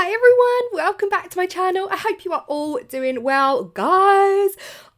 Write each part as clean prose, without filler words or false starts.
Hi everyone, welcome back to my channel. I hope you are all doing well. Guys,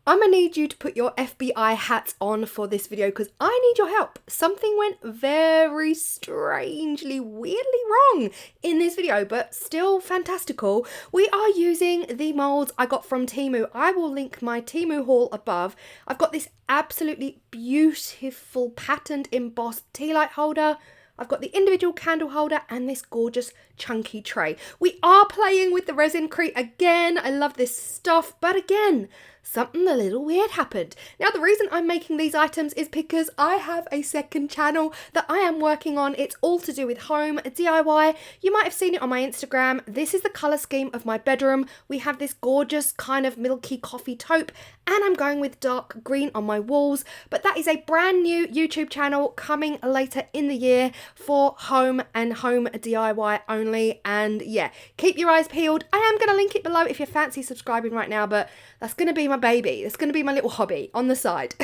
I'm gonna need you to put your FBI hats on for this video because I need your help. Something went very strangely, weirdly wrong in this video, but still fantastical. We are using the molds I got from TEMU. I will link my TEMU haul above. I've got this absolutely beautiful patterned embossed tea light holder. I've got the individual candle holder and this gorgeous chunky tray. We are playing with the Resin Crete again. I love this stuff, but again, something a little weird happened. Now, the reason I'm making these items is because I have a second channel that I am working on. It's all to do with home DIY. You might have seen it on my Instagram. This is the colour scheme of my bedroom. We have this gorgeous kind of milky coffee taupe, and I'm going with dark green on my walls. But that is a brand new YouTube channel coming later in the year for home and home DIY only. And yeah, keep your eyes peeled. I am going to link it below if you fancy subscribing right now, but that's going to be my baby. It's going to be my little hobby on the side.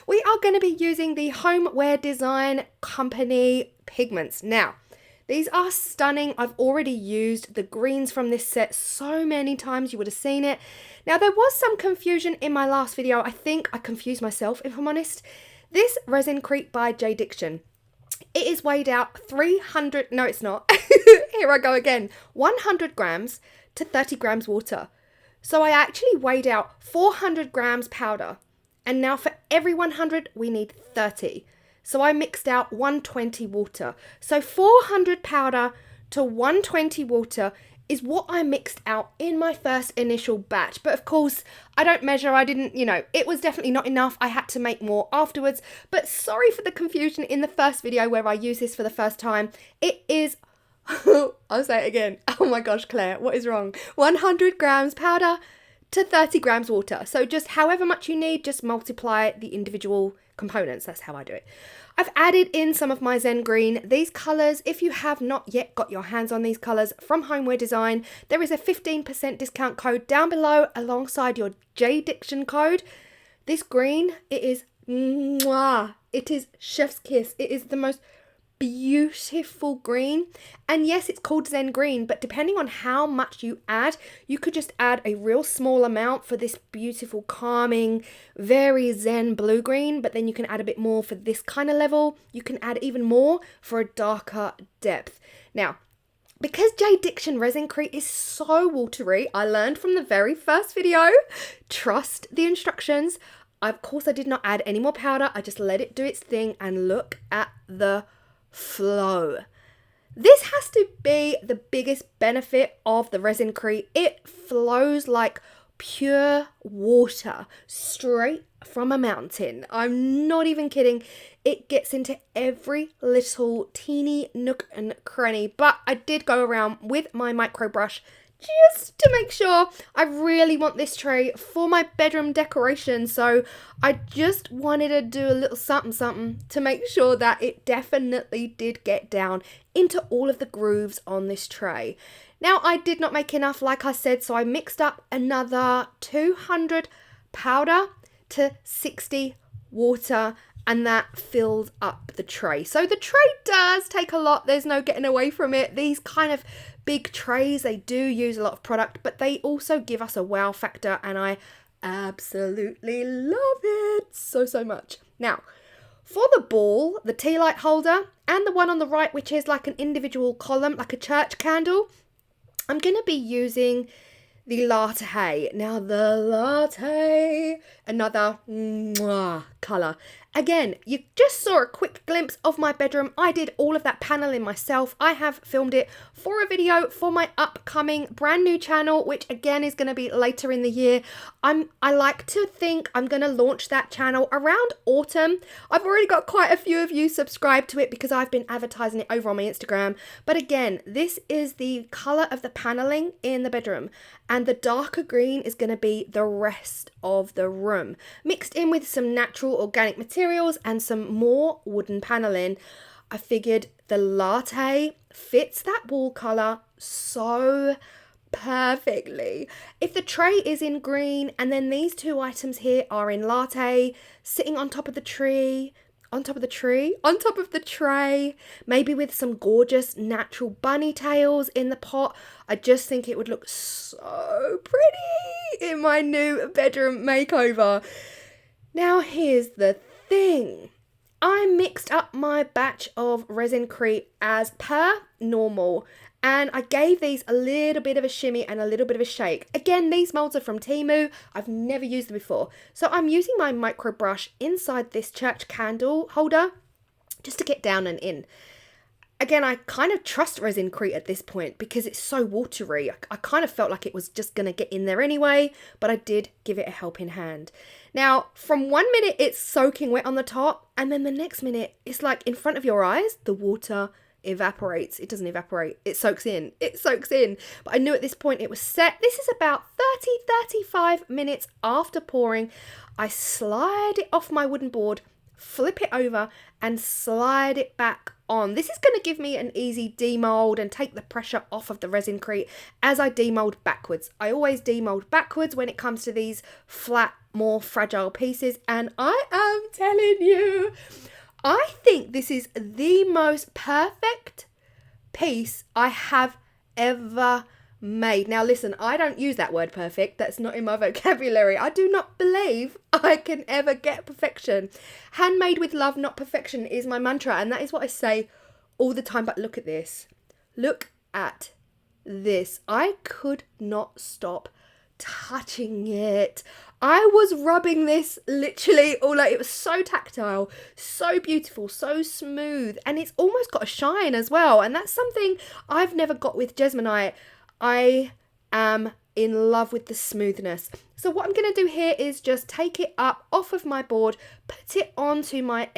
We are going to be using the Homeware Design company pigments. Now, these are stunning. I've already used the greens from this set so many times. You would have seen it. Now, there was some confusion in my last video. I think I confused myself, if I'm honest. This Resin Crete by JDiction, it is weighed out 300, no it's not, here I go again, 100 grams to 30 grams water. So I actually weighed out 400 grams powder, and now for every 100 we need 30. So I mixed out 120 water. So 400 powder to 120 water is what I mixed out in my first initial batch. But of course, I don't measure, I didn't, it was definitely not enough. I had to make more afterwards. But sorry for the confusion in the first video where I used this for the first time. It is, I'll say it again. Oh my gosh, Claire, what is wrong? 100 grams powder to 30 grams water. So just however much you need, just multiply the individual components. That's how I do it. I've added in some of my Zen Green. These colours, if you have not yet got your hands on these colours from Homeware Design, there is a 15% discount code down below alongside your JDiction code. This green, it is mwah. It is chef's kiss. It is the most beautiful green, and yes, it's called Zen Green, but depending on how much you add, you could just add a real small amount for this beautiful calming very zen blue green, but then you can add a bit more for this kind of level. You can add even more for a darker depth. Now, because JDiction Resin Crete is so watery, I learned from the very first video, trust the instructions. Of course, I did not add any more powder. I just let it do its thing, and look at the flow. This has to be the biggest benefit of the Resin Crete. It flows like pure water straight from a mountain. I'm not even kidding. It gets into every little teeny nook and cranny, but I did go around with my micro brush just to make sure. I really want this tray for my bedroom decoration, so I just wanted to do a little something to make sure that it definitely did get down into all of the grooves on this tray. Now, I did not make enough, like I said, so I mixed up another 200 powder to 60 water, and that filled up the tray. So the tray does take a lot. There's no getting away from it. These kind of big trays, they do use a lot of product, but they also give us a wow factor, and I absolutely love it so much. Now, for the ball, the tea light holder, and the one on the right, which is like an individual column, like a church candle, I'm going to be using the latte. Now, the latte, another colour. Again, you just saw a quick glimpse of my bedroom. I did all of that paneling myself. I have filmed it for a video for my upcoming brand new channel, which again is going to be later in the year. I like to think I'm going to launch that channel around autumn. I've already got quite a few of you subscribed to it because I've been advertising it over on my Instagram. But again, this is the colour of the paneling in the bedroom, and the darker green is going to be the rest of the room, mixed in with some natural organic materials and some more wooden paneling. I figured the latte fits that wall colour so perfectly. If the tray is in green and then these two items here are in latte, sitting on top of the tree, on top of the tree, on top of the tray, maybe with some gorgeous natural bunny tails in the pot. I just think it would look so pretty in my new bedroom makeover. Now here's the thing. I mixed up my batch of Resin Crete as per normal, and I gave these a little bit of a shimmy and a little bit of a shake. Again, these molds are from TEMU. I've never used them before. So I'm using my micro brush inside this church candle holder just to get down and in. Again, I kind of trust Resin Crete at this point because it's so watery. I kind of felt like it was just going to get in there anyway, but I did give it a helping hand. Now, from 1 minute, it's soaking wet on the top, and then the next minute, it's like in front of your eyes, the water evaporates. It doesn't evaporate. It soaks in. It soaks in. But I knew at this point it was set. This is about 35 minutes after pouring. I slide it off my wooden board, flip it over, and slide it back on. This is going to give me an easy demold and take the pressure off of the Resin Crete as I demold backwards. I always demold backwards when it comes to these flat, more fragile pieces, and I am telling you, I think this is the most perfect piece I have ever made. Now listen, I don't use that word perfect. That's not in my vocabulary. I do not believe I can ever get perfection. Handmade with love, not perfection is my mantra, and that is what I say all the time. But look at this. Look at this. I could not stop touching it. I was rubbing this literally all over. It was so tactile, so beautiful, so smooth, and it's almost got a shine as well, and that's something I've never got with Jesmonite. I am in love with the smoothness. So what I'm going to do here is just take it up off of my board, put it onto my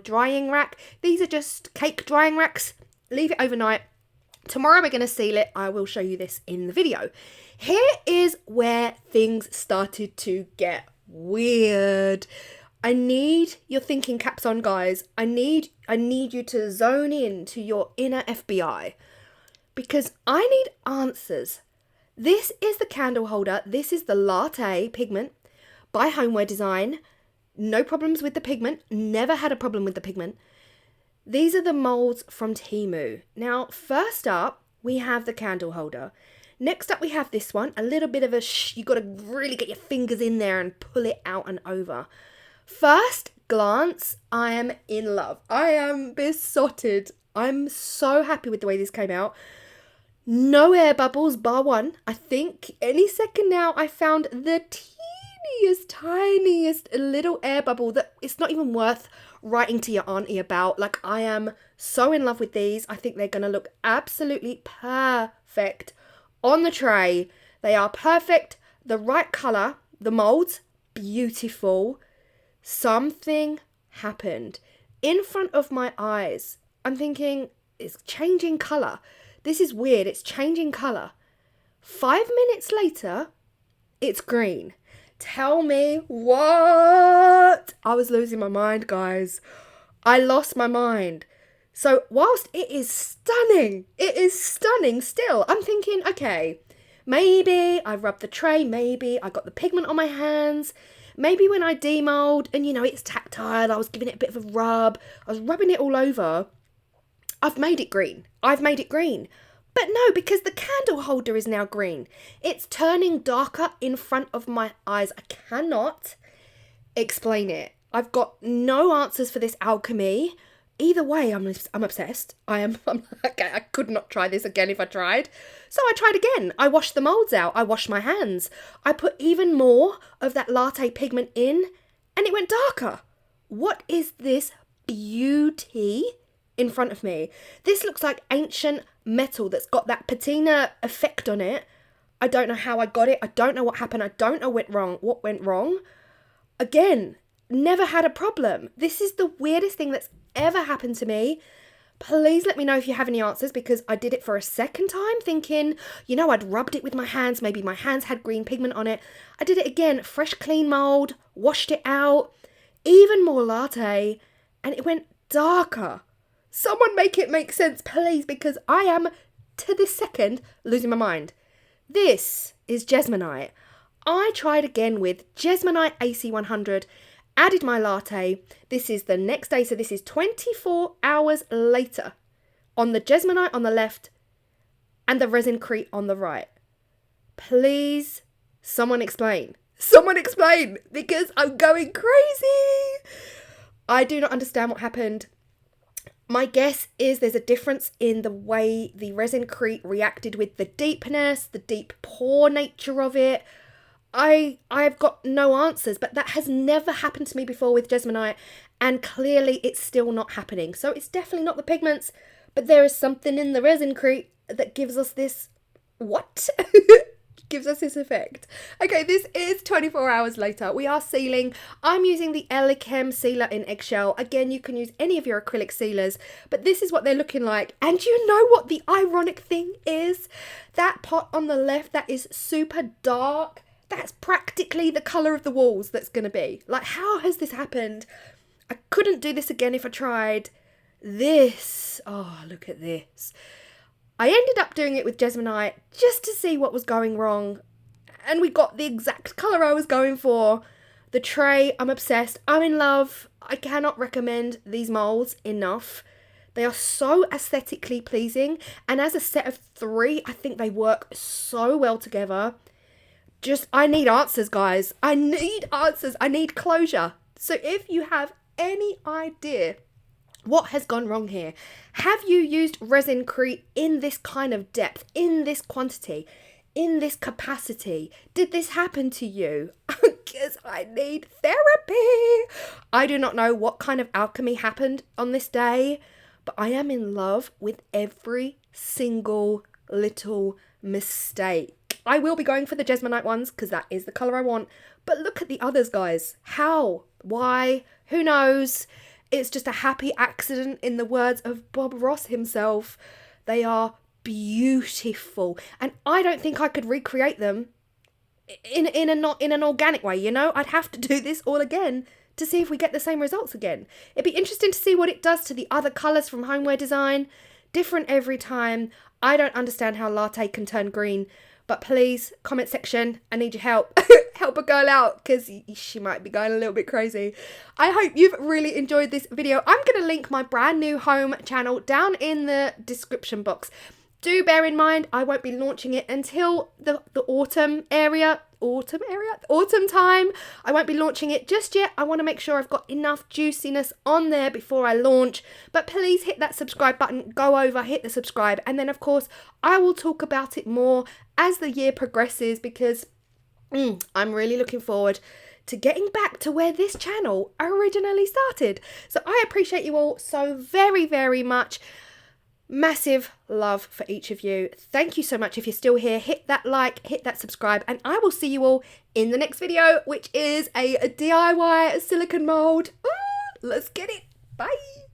drying rack. These are just cake drying racks. Leave it overnight. Tomorrow we're going to seal it. I will show you this in the video. Here is where things started to get weird. I need your thinking caps on, guys. I need you to zone in to your inner FBI, because I need answers. This is the candle holder. This is the latte pigment by Homeware Design. No problems with the pigment. Never had a problem with the pigment. These are the molds from TEMU. Now, first up, we have the candle holder. Next up, we have this one. A little bit of a you got to really get your fingers in there and pull it out and over. First glance, I am in love. I am besotted. I'm so happy with the way this came out. No air bubbles, bar one. I think any second now I found the tiniest little air bubble that it's not even worth writing to your auntie about. Like, I am so in love with these. I think they're going to look absolutely perfect on the tray. They are perfect. The right colour. The moulds, beautiful. Something happened in front of my eyes. I'm thinking, it's changing colour. This is weird. It's changing colour. 5 minutes later, it's green. Tell me what? I was losing my mind, guys. I lost my mind. So whilst it is stunning still, I'm thinking, okay, maybe I rubbed the tray, maybe I got the pigment on my hands, maybe when I demold and, you know, it's tactile, I was giving it a bit of a rub, I was rubbing it all over, I've made it green. But no, because the candle holder is now green. It's turning darker in front of my eyes. I cannot explain it. I've got no answers for this alchemy. Either way, I'm obsessed. I'm okay, I could not try this again if I tried. So I tried again. I washed the molds out. I washed my hands. I put even more of that latte pigment in, and it went darker. What is this beauty in front of me? This looks like ancient metal that's got that patina effect on it. I don't know how I got it. I don't know what happened. I don't know what went wrong. Again, never had a problem. This is the weirdest thing that's ever happened to me. Please let me know if you have any answers, because I did it for a second time thinking, you know, I'd rubbed it with my hands. Maybe my hands had green pigment on it. I did it again. Fresh, clean mold. Washed it out. Even more latte. And it went darker. Someone make it make sense, please, because I am, to this second, losing my mind. This is Jesmonite. I tried again with Jesmonite AC100, added my latte. This is the next day, so this is 24 hours later, on the Jesmonite on the left and the Resin Crete on the right. Please, someone explain. Someone explain, because I'm going crazy. I do not understand what happened. My guess is there's a difference in the way the Resin Crete reacted with the deepness, the deep pore nature of it. I've got no answers, but that has never happened to me before with Jesmonite, and clearly it's still not happening. So it's definitely not the pigments, but there is something in the Resin Crete that gives us this, what? Gives us this effect. Okay, this is 24 hours later. We are sealing. I'm using the Elechem sealer in eggshell. Again, you can use any of your acrylic sealers, but this is what they're looking like. And you know what the ironic thing is? That pot on the left that is super dark, that's practically the colour of the walls that's going to be. Like, how has this happened? I couldn't do this again if I tried. This, oh, look at this. I ended up doing it with Jesmonite just to see what was going wrong. And we got the exact colour I was going for. The tray, I'm obsessed. I'm in love. I cannot recommend these moulds enough. They are so aesthetically pleasing. And as a set of 3, I think they work so well together. I need answers, guys. I need answers. I need closure. So if you have any idea what has gone wrong here, have you used Resin Crete in this kind of depth, in this quantity, in this capacity? Did this happen to you? Because I need therapy. I do not know what kind of alchemy happened on this day, but I am in love with every single little mistake. I will be going for the Jesmonite ones because that is the colour I want. But look at the others, guys. How? Why? Who knows? It's just a happy accident, in the words of Bob Ross himself. They are beautiful. And I don't think I could recreate them in an organic way, you know? I'd have to do this all again to see if we get the same results again. It'd be interesting to see what it does to the other colours from Homeware Design. Different every time. I don't understand how latte can turn green. But please, comment section, I need your help. Help a girl out, because she might be going a little bit crazy. I hope you've really enjoyed this video. I'm going to link my brand new home channel down in the description box. Do bear in mind, I won't be launching it until the autumn time. I won't be launching it just yet. I want to make sure I've got enough juiciness on there before I launch. But please hit that subscribe button, go over, hit the subscribe. And then, of course, I will talk about it more as the year progresses, because I'm really looking forward to getting back to where this channel originally started. So I appreciate you all so very, very much. Massive love for each of you. Thank you so much. If you're still here, hit that like, hit that subscribe, and I will see you all in the next video, which is a DIY silicone mold. Let's get it. Bye.